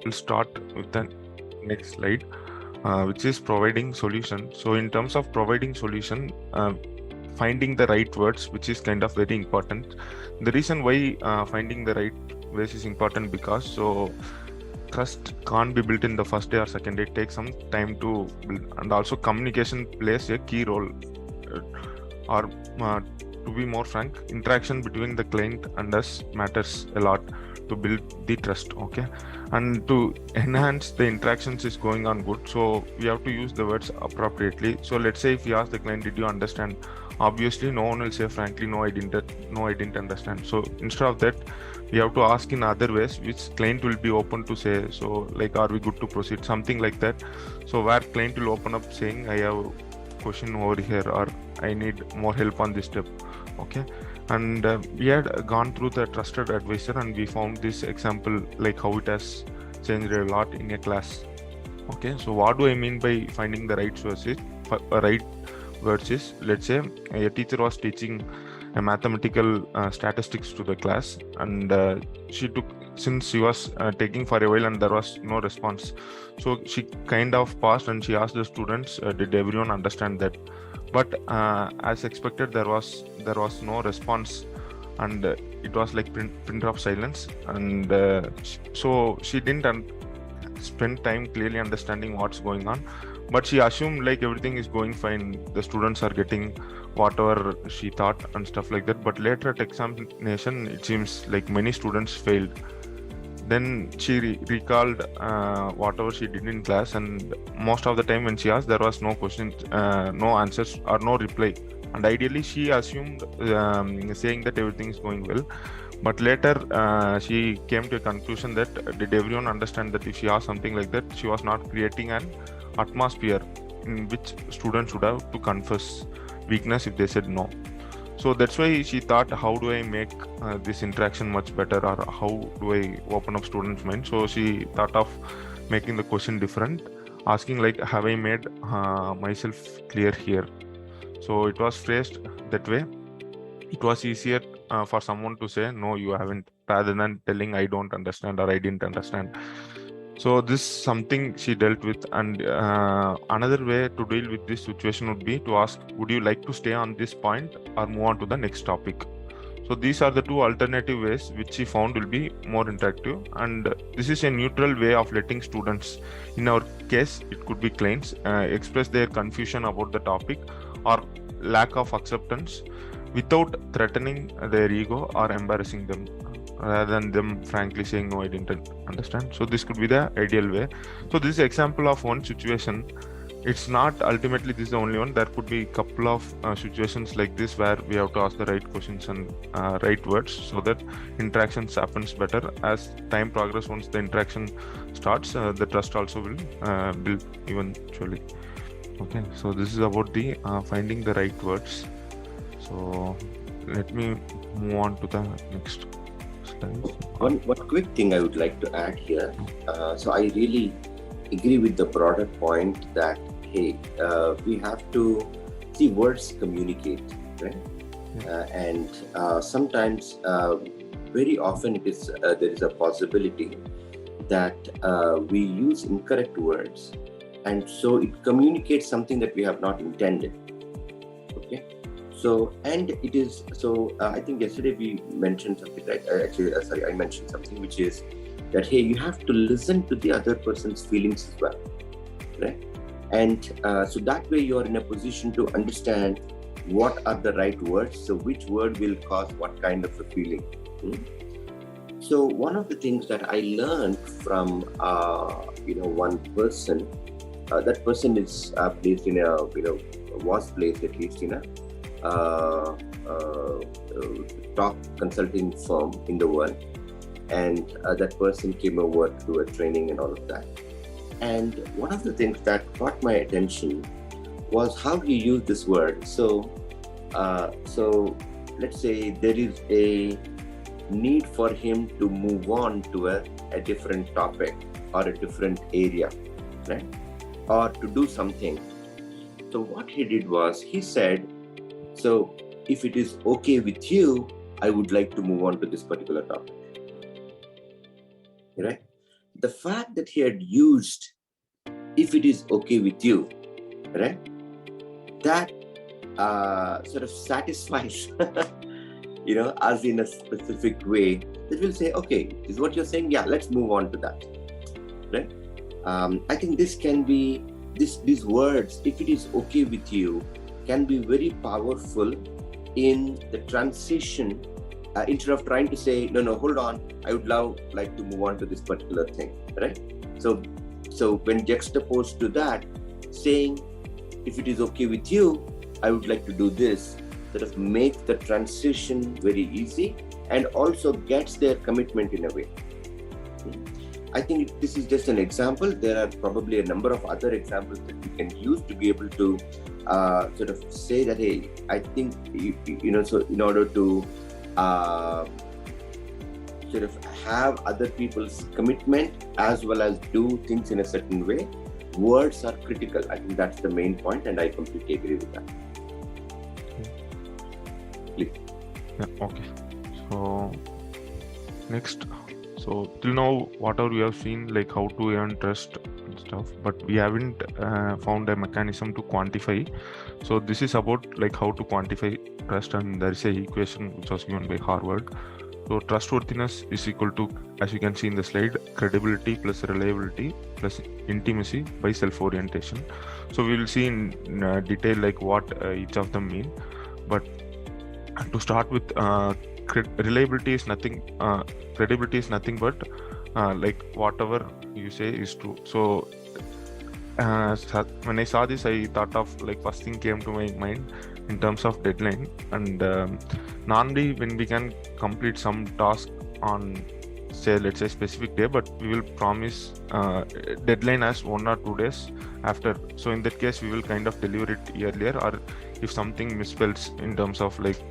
we'll start with the next slide, which is providing solution. So in terms of providing solution, finding the right words, which is kind of very important. The reason why finding the right ways is important, because trust can't be built in the first day or second day. It takes some time to build, and also communication plays a key role. Or to be more frank, interaction between the client and us matters a lot to build the trust. Okay, and to enhance the interactions is going on good, so we have to use the words appropriately. So let's say if you ask the client, did you understand? Obviously no one will say frankly, no, I didn't understand. So instead of that, we have to ask in other ways which client will be open to say. So like, are we good to proceed, something like that. So where client will open up saying, I have question over here, or I need more help on this step. Okay, and we had gone through the trusted advisor, and we found this example, like how it has changed a lot in a class. Okay, so what do I mean by finding the right sources, right words is, let's say a teacher was teaching a mathematical statistics to the class, and since she was taking for a while and there was no response, so she kind of paused and she asked the students, did everyone understand that? But as expected, there was no response, and it was like print of silence. And so she didn't spend time clearly understanding what's going on, but she assumed like everything is going fine, the students are getting whatever she thought and stuff like that. But later at examination, it seems like many students failed. Then she recalled whatever she did in class, and most of the time when she asked, there was no question, no answers or no reply. And ideally she assumed, saying that everything is going well. But later she came to a conclusion that did everyone understand that if she asked something like that, she was not creating an atmosphere in which students would have to confess weakness if they said no. So that's why she thought, how do I make this interaction much better, or how do I open up students' mind? So she thought of making the question different, asking like, have I made myself clear here? So it was phrased that way. It was easier for someone to say, no, you haven't, rather than telling, I don't understand or I didn't understand. So this is something she dealt with. And another way to deal with this situation would be to ask, would you like to stay on this point or move on to the next topic? So these are the two alternative ways which she found will be more interactive. And this is a neutral way of letting students, in our case it could be clients, express their confusion about the topic or lack of acceptance without threatening their ego or embarrassing them, rather than them frankly saying, no, I didn't understand. So this could be the ideal way. So this is an example of one situation. It's not ultimately this is the only one. There could be a couple of situations like this where we have to ask the right questions and right words, so that interactions happens better. As time progresses, once the interaction starts, the trust also will build eventually. Okay, so this is about the finding the right words. So let me move on to the next slide. One quick thing I would like to add here. So I really agree with the broader point that, hey, we have to see words communicate, right? And sometimes, very often, it is there is a possibility that we use incorrect words, and so it communicates something that we have not intended. Okay. So, and it is, so I think yesterday we mentioned something, right? I mentioned something, which is that, hey, you have to listen to the other person's feelings as well, right? And so that way you're in a position to understand what are the right words, so which word will cause what kind of a feeling. So one of the things that I learned from one person, that person is placed in a was placed at least in a top consulting firm in the world, and that person came over to do a training and all of that. And one of the things that caught my attention was how he used this word. So let's say there is a need for him to move on to a different topic or a different area, right? Or to do something. So what he did was, he said, so if it is okay with you, I would like to move on to this particular topic, right? the fact that he had used, if it is okay with you, right? That sort of satisfies, us in a specific way, that will say, okay, is what you're saying? Yeah, let's move on to that, right? I think this can be, these words, if it is okay with you, can be very powerful in the transition. Instead of trying to say, no, hold on, I would like to move on to this particular thing, right? So when juxtaposed to that, saying, if it is okay with you, I would like to do this, sort of makes the transition very easy and also gets their commitment in a way. I think this is just an example. There are probably a number of other examples that we can use to be able to sort of say that, hey, I think, so in order to sort of have other people's commitment as well as do things in a certain way, words are critical. I think that's the main point, and I completely agree with that. Please. Yeah, okay. So next, so till now, whatever we have seen, like how to earn trust and stuff, but we haven't found a mechanism to quantify. So this is about like how to quantify trust, and there is a equation which was given by Harvard. So trustworthiness is equal to, as you can see in the slide, credibility plus reliability plus intimacy by self-orientation. So we will see in detail like what each of them mean. But to start with, reliability is nothing, credibility is nothing but like whatever you say is true. So when I saw this, I thought of like first thing came to my mind in terms of deadline. And normally when we can complete some task on, say, let's say specific day, but we will promise deadline as 1 or 2 days after. So in that case, we will kind of deliver it earlier, or if something misspells in terms of like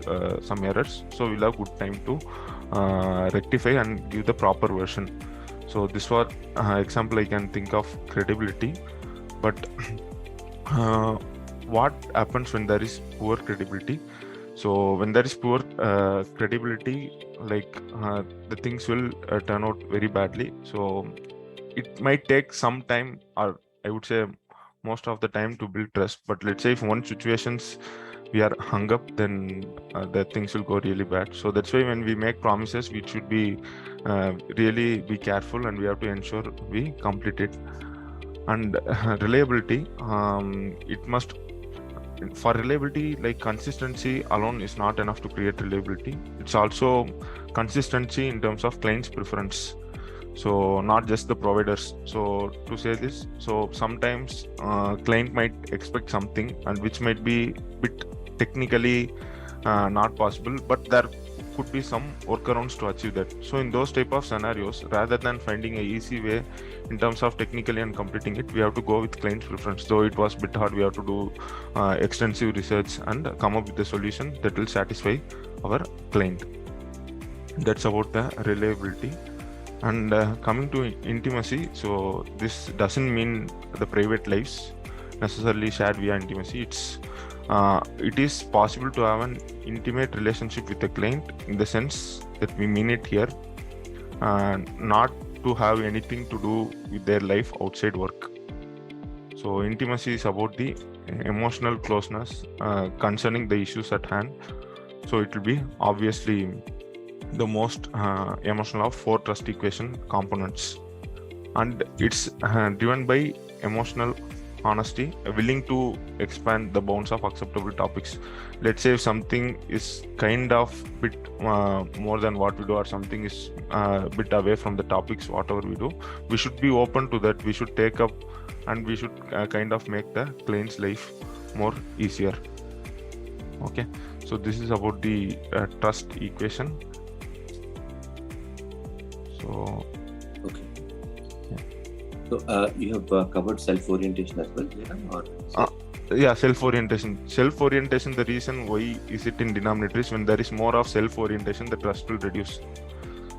some errors, so we'll have good time to rectify and give the proper version. So this was example I can think of credibility. But what happens when there is poor credibility? So when there is poor credibility, like the things will turn out very badly. So it might take some time, or I would say most of the time, to build trust. But let's say if one situations we are hung up, then the things will go really bad. So that's why when we make promises, we should be really be careful, and we have to ensure we complete it. And reliability, it must, for reliability, like consistency alone is not enough to create reliability. It's also consistency in terms of client's preference, so not just the providers. So to say this, so sometimes client might expect something, and which might be bit technically not possible, but there could be some workarounds to achieve that. So in those type of scenarios, rather than finding a easy way in terms of technically and completing it, we have to go with client's preference. Though it was a bit hard, we have to do extensive research and come up with a solution that will satisfy our client. That's about the reliability. And coming to intimacy, so this doesn't mean the private lives necessarily shared via intimacy. It is possible to have an intimate relationship with a client, in the sense that we mean it here, not to have anything to do with their life outside work. So intimacy is about the emotional closeness concerning the issues at hand. So it will be obviously the most emotional of 4 trust equation components, and it's driven by emotional honesty, willing to expand the bounds of acceptable topics. Let's say if something is kind of bit more than what we do, or something is a bit away from the topics whatever we do, we should be open to that. We should take up, and we should kind of make the client's life more easier. Okay, so this is about the trust equation. So okay. So you have covered self-orientation as well, or? Yeah, self-orientation. Self-orientation, the reason why is it in denominator is when there is more of self-orientation, the trust will reduce.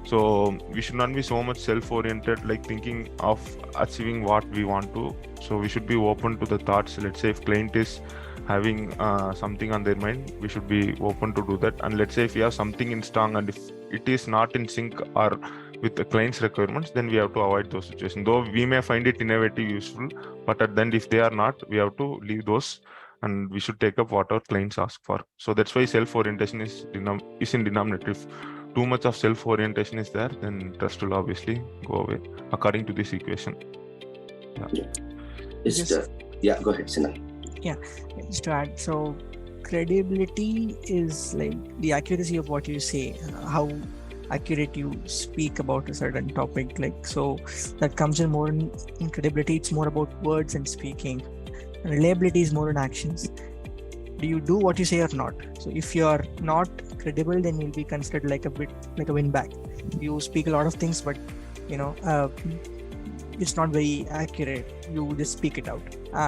So we should not be so much self-oriented, like thinking of achieving what we want to. So we should be open to the thoughts. Let's say if client is having something on their mind, we should be open to do that. And let's say if we have something in strong, and if it is not in sync, or with the client's requirements, then we have to avoid those situations. Though we may find it innovative, useful, but at the end, if they are not, we have to leave those, and we should take up what our clients ask for. So that's why self-orientation is in denominator. If too much of self-orientation is there, then trust will obviously go away, according to this equation. Yeah, go ahead, Sinha. Yeah, just to add, so credibility is like the accuracy of what you say, how accurate you speak about a certain topic. Like, so that comes in more in credibility. It's more about words and speaking. And reliability is more in actions. Do you do what you say or not? So if you are not credible, then you'll be considered like a bit like a windbag. You speak a lot of things, but it's not very accurate. You just speak it out.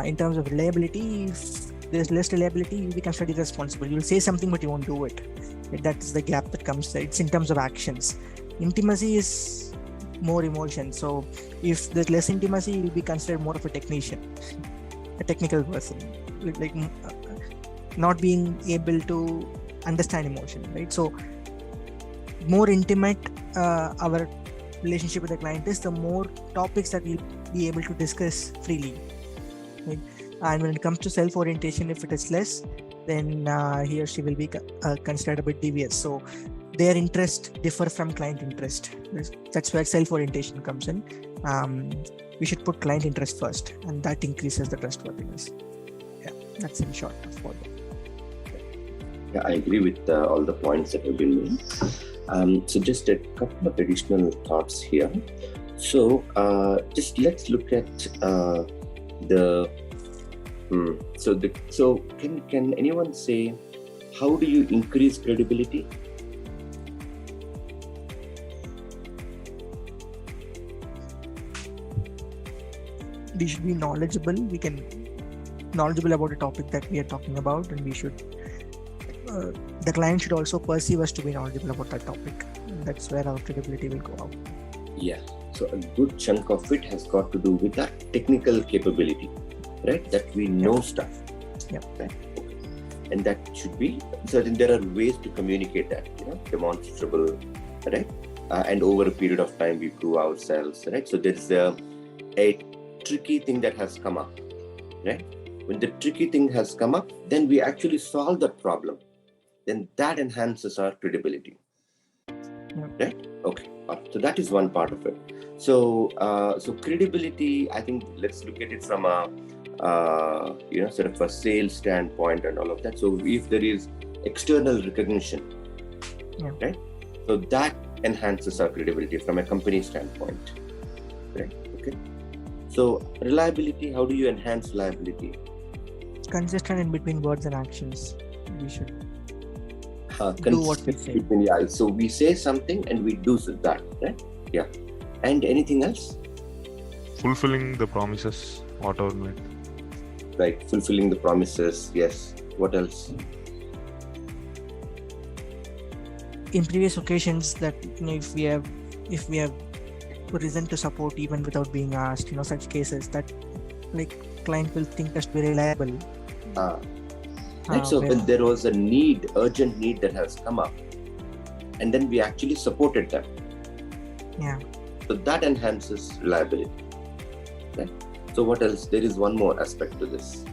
In terms of reliability, if there's less reliability, you'll be considered irresponsible. You'll say something, but you won't do it. That's the gap that comes there. It's in terms of actions. Intimacy is more emotion. So if there's less intimacy, you'll be considered more of a technician, a technical person, like not being able to understand emotion, right? So more intimate our relationship with the client is, the more topics that we'll be able to discuss freely, right? And when it comes to self-orientation, if it is less, then he or she will be considered a bit devious. So their interest differ from client interest. That's where self-orientation comes in. We should put client interest first, and that increases the trustworthiness. Yeah, that's in short for that. Yeah, I agree with all the points that have been made. So just a couple of additional thoughts here. So just let's look at So can anyone say, how do you increase credibility? We should be knowledgeable. We can knowledgeable about the topic that we are talking about, and we should. The client should also perceive us to be knowledgeable about that topic. That's where our credibility will go out. Yeah. So a good chunk of it has got to do with that technical capability, right? That we know stuff. Yeah. Right. Okay. And that should be certain. There are ways to communicate that, demonstrable, right? And over a period of time, we prove ourselves, right? So there's a tricky thing that has come up, right? When the tricky thing has come up, then we actually solve that problem. Then that enhances our credibility, right? Okay. So that is one part of it. So credibility, I think, let's look at it from a sort of a sales standpoint and all of that. So if there is external recognition, right? So that enhances our credibility from a company standpoint, right? Okay. So reliability, how do you enhance reliability? Consistent in between words and actions. We should do what we say. Yeah. So we say something and we do that, right? Yeah. And anything else? Fulfilling the promises, whatever made. Right. Fulfilling the promises. Yes. What else? In previous occasions, that if we have risen to support even without being asked, such cases that client will think us to be reliable. Right. So when there was a urgent need that has come up, and then we actually supported them. Yeah. So that enhances reliability. Right. So what else? There is one more aspect to this.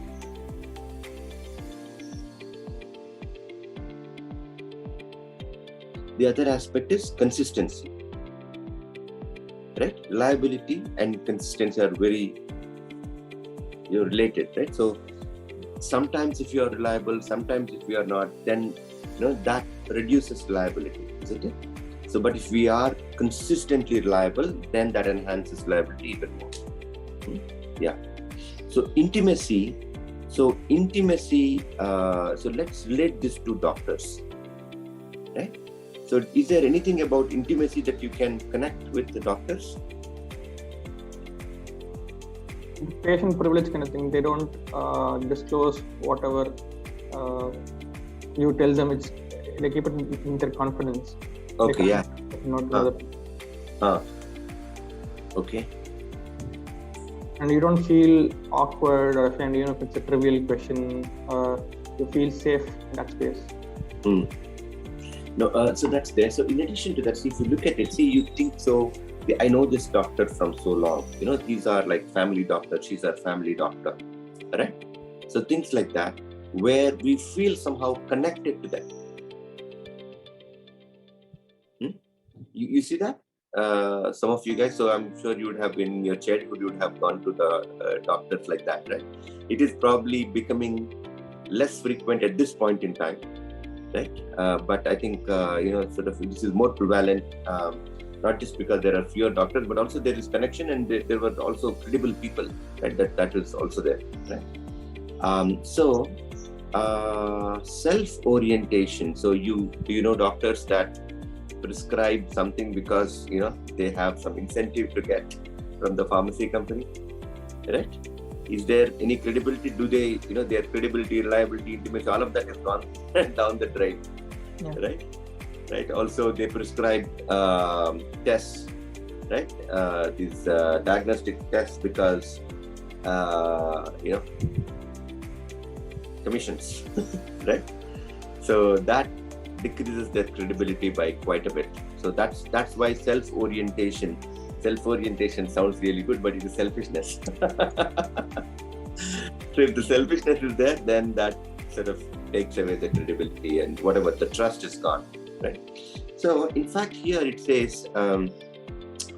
The other aspect is consistency. Right? Reliability and consistency are very related, right? So sometimes if you are reliable, sometimes if you are not, then that reduces reliability, isn't it? So, but if we are consistently reliable, then that enhances reliability even more. Yeah. So intimacy. So let's relate this to doctors, right? So is there anything about intimacy that you can connect with the doctors? Patient privilege kind of thing. They don't disclose whatever you tell them. They keep it in their confidence. Okay, yeah. Not other. Okay. And you don't feel awkward or offended, if it's a trivial question. You feel safe in that space. No, so that's there. So in addition to that, see, if you look at it, see, you think so. I know this doctor from so long. You know, these are like family doctor. She's our family doctor, right? So things like that, where we feel somehow connected to them. You see that? Some of you guys, so I'm sure you would have been in your childhood, you would have gone to the doctors like that, right? It is probably becoming less frequent at this point in time, right? But I think, sort of this is more prevalent, not just because there are fewer doctors, but also there is connection, and there were also credible people, right? That is also there, right? Self-orientation. So do you know doctors that prescribe something because they have some incentive to get from the pharmacy company, right? Is there any credibility? Do they, their credibility, reliability, intimacy, all of that has gone down the drain, right? Also, they prescribe tests, right? These diagnostic tests because commissions, right? So that decreases their credibility by quite a bit. So that's why self-orientation sounds really good, but it is selfishness. So if the selfishness is there, then that sort of takes away the credibility, and whatever, the trust is gone, right? So in fact, here it says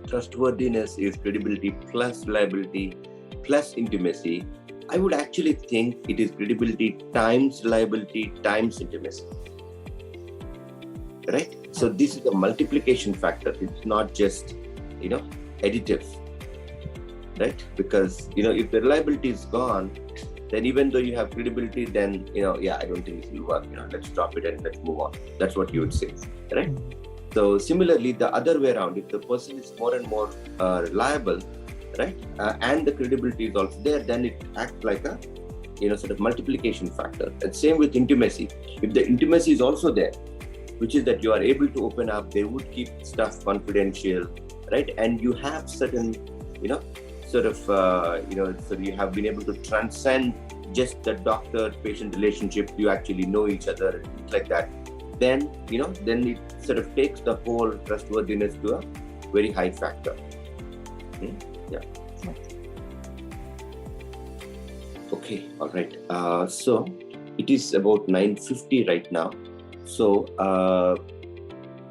trustworthiness is credibility plus reliability plus intimacy. I would actually think it is credibility times reliability times intimacy. Right? So this is a multiplication factor. It's not just, additive, right? Because, if the reliability is gone, then even though you have credibility, then, I don't think this will work. Let's drop it and let's move on. That's what you would say, right? So similarly, the other way around, if the person is more and more reliable, right? And the credibility is also there, then it acts like a, sort of multiplication factor. And same with intimacy. If the intimacy is also there, which is that you are able to open up, they would keep stuff confidential, right? And you have certain, so you have been able to transcend just the doctor-patient relationship. You actually know each other, things like that. Then, then it sort of takes the whole trustworthiness to a very high factor. Yeah. Okay, all right. So it is about 9:50 right now. So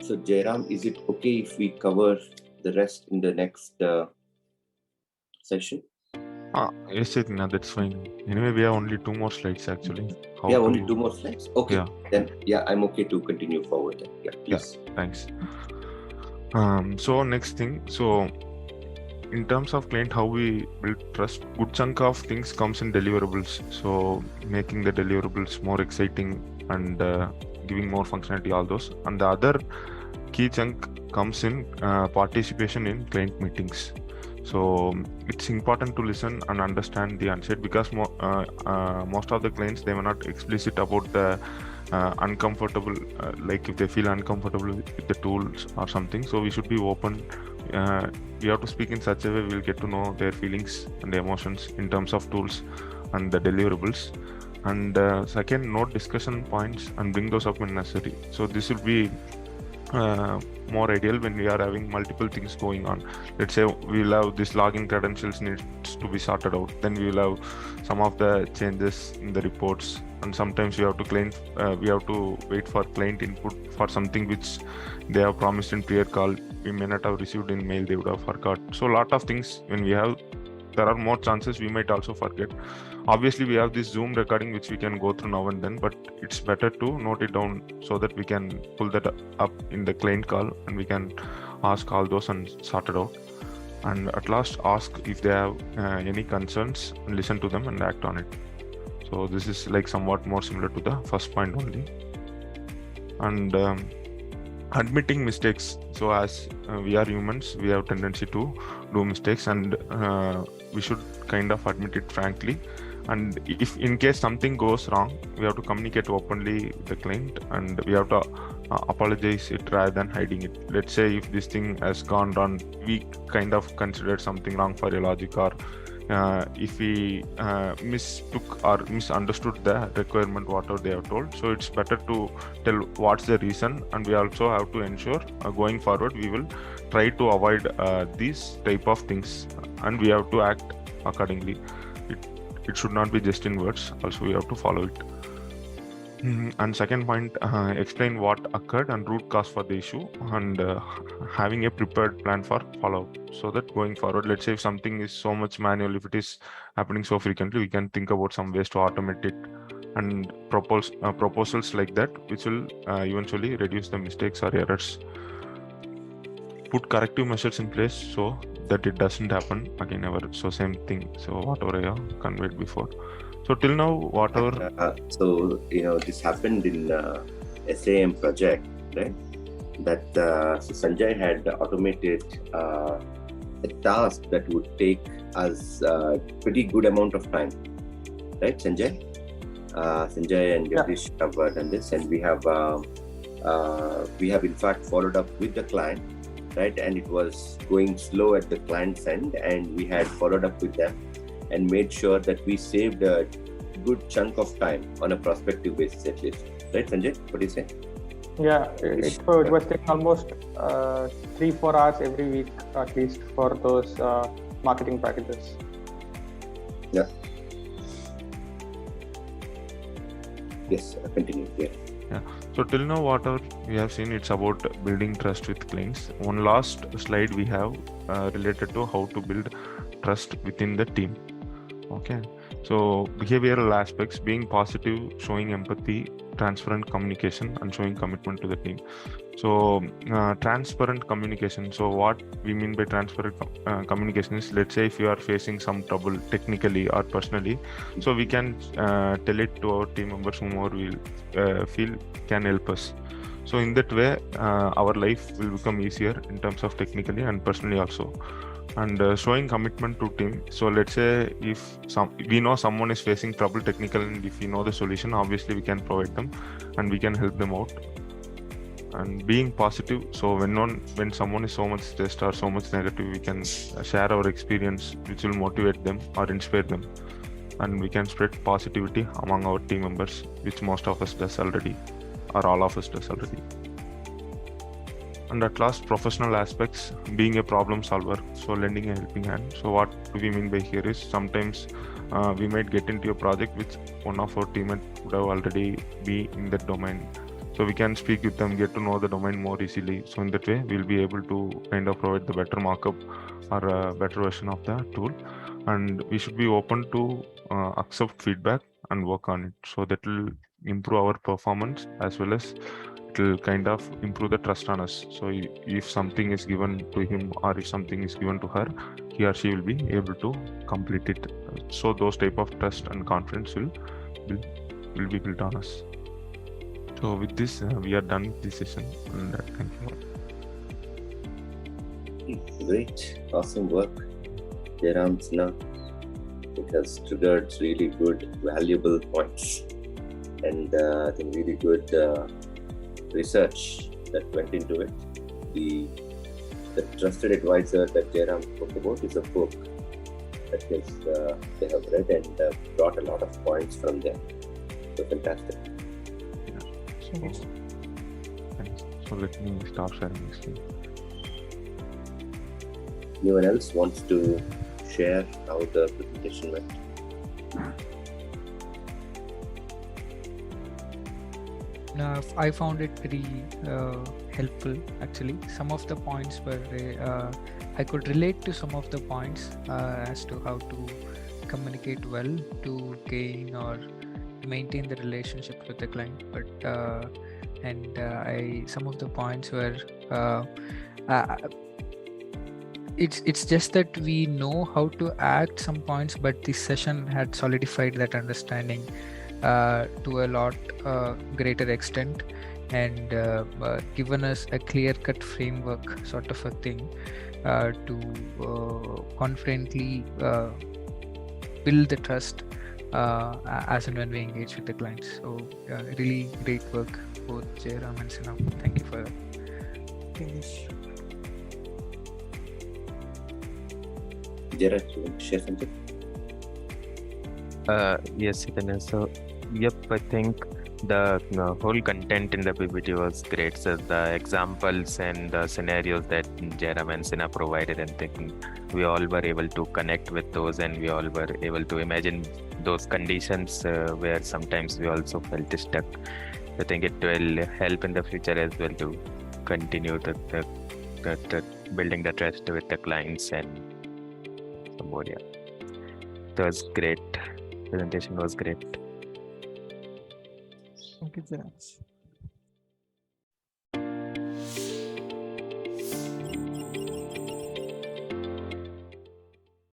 Jairam, is it okay if we cover the rest in the next session? Yes, Chaitanya, that's fine. Anyway, we have only 2 more slides actually. Only 2 more slides? Okay, then I'm okay to continue forward then. Yeah, please. Yeah, thanks. So next thing, so in terms of client, how we build trust, good chunk of things comes in deliverables. So making the deliverables more exciting and giving more functionality, all those. And the other key chunk comes in participation in client meetings. So it's important to listen and understand the unsaid, because most of the clients, they were not explicit about the uncomfortable, like if they feel uncomfortable with the tools or something. So we should be open. We have to speak in such a way we'll get to know their feelings and emotions in terms of tools and the deliverables. And second, note discussion points and bring those up when necessary. So this will be more ideal when we are having multiple things going on. Let's say we'll have this login credentials needs to be sorted out. Then we will have some of the changes in the reports, and sometimes we have to wait for client input for something which they have promised in prior call. We may not have received in mail, they would have forgot. So a lot of things when we have, there are more chances we might also forget. Obviously, we have this Zoom recording which we can go through now and then, but it's better to note it down so that we can pull that up in the client call and we can ask all those and sort it out. And at last, ask if they have any concerns and listen to them and act on it. So this is like somewhat more similar to the first point only. And admitting mistakes. So as we are humans, we have tendency to do mistakes, and we should kind of admit it frankly. And if in case something goes wrong, we have to communicate openly with the client, and we have to apologize it rather than hiding it. Let's say if this thing has gone wrong, we kind of considered something wrong for your logic, or if we mistook or misunderstood the requirement whatever they have told. So it's better to tell what's the reason, and we also have to ensure going forward we will try to avoid these type of things, and we have to act accordingly. It should not be just in words, also we have to follow it. And second point, explain what occurred and root cause for the issue, and having a prepared plan for follow-up, so that going forward, let's say if something is so much manual, if it is happening so frequently, we can think about some ways to automate it and propose proposals like that, which will eventually reduce the mistakes or errors. Put corrective measures in place so that it doesn't happen again ever. So same thing. So whatever I have conveyed before. So till now, whatever. So this happened in SAM project, right? That so Sanjay had automated a task that would take us pretty good amount of time, right, Sanjay? Sanjay and Jagdish have done this, and we have in fact followed up with the client, right? And it was going slow at the client's end, and we had followed up with them and made sure that we saved a good chunk of time on a prospective basis at least. Right, Sanjay? What do you say? Yeah, it was taking almost 3-4 hours every week at least for those marketing packages. Yeah. Yes, continue. Yeah. So till now, whatever we have seen, it's about building trust with clients. One last slide we have related to how to build trust within the team. Okay. So behavioral aspects: being positive, showing empathy, transparent communication, and showing commitment to the team. So transparent communication. So what we mean by transparent communication is, let's say if you are facing some trouble technically or personally, so we can tell it to our team members whomever we feel can help us. So in that way, our life will become easier in terms of technically and personally also. And showing commitment to team. So let's say if we know someone is facing trouble technical, and if we know the solution, obviously we can provide them and we can help them out. And being positive. So when someone is so much stressed or so much negative, we can share our experience, which will motivate them or inspire them, and we can spread positivity among our team members, which most of us does already, or all of us does already. And at last, professional aspects: being a problem solver, so lending a helping hand. So what do we mean by here is, sometimes we might get into a project which one of our teammates would have already be in that domain. So we can speak with them, get to know the domain more easily. So in that way, we'll be able to kind of provide the better markup or a better version of the tool. And we should be open to accept feedback and work on it. So that will improve our performance, as well as it will kind of improve the trust on us. So if something is given to him or if something is given to her, he or she will be able to complete it. So those type of trust and confidence will be built on us. So with this, we are done with this session, and thank you. Great, awesome work, Jairam Sinha. It has triggered really good, valuable points, and I think really good research that went into it. The trusted advisor that Jairam spoke about is a book that they have read and brought a lot of points from there. So fantastic. So let me start sharing this screen. Anyone else wants to share how the presentation went? I found it very helpful actually. Some of the points were I could relate to some of the points as to how to communicate well to gain or maintain the relationship with the client, but some of the points were it's just that we know how to act some points, but this session had solidified that understanding to a lot greater extent, and given us a clear-cut framework sort of a thing to confidently build the trust as and when we engage with the clients. So really great work, both Jairam and Sinha. Thank you for that. Jared, you want to share something? Yes, Chaitanya. So, yep, I think the whole content in the PPT was great. So the examples and the scenarios that Jairam and Sina provided, and thinking we all were able to connect with those, and we all were able to imagine those conditions where sometimes we also felt stuck. I think it will help in the future as well to continue the building the trust with the clients and somebody. It was great. Presentation was great. Thank you very much.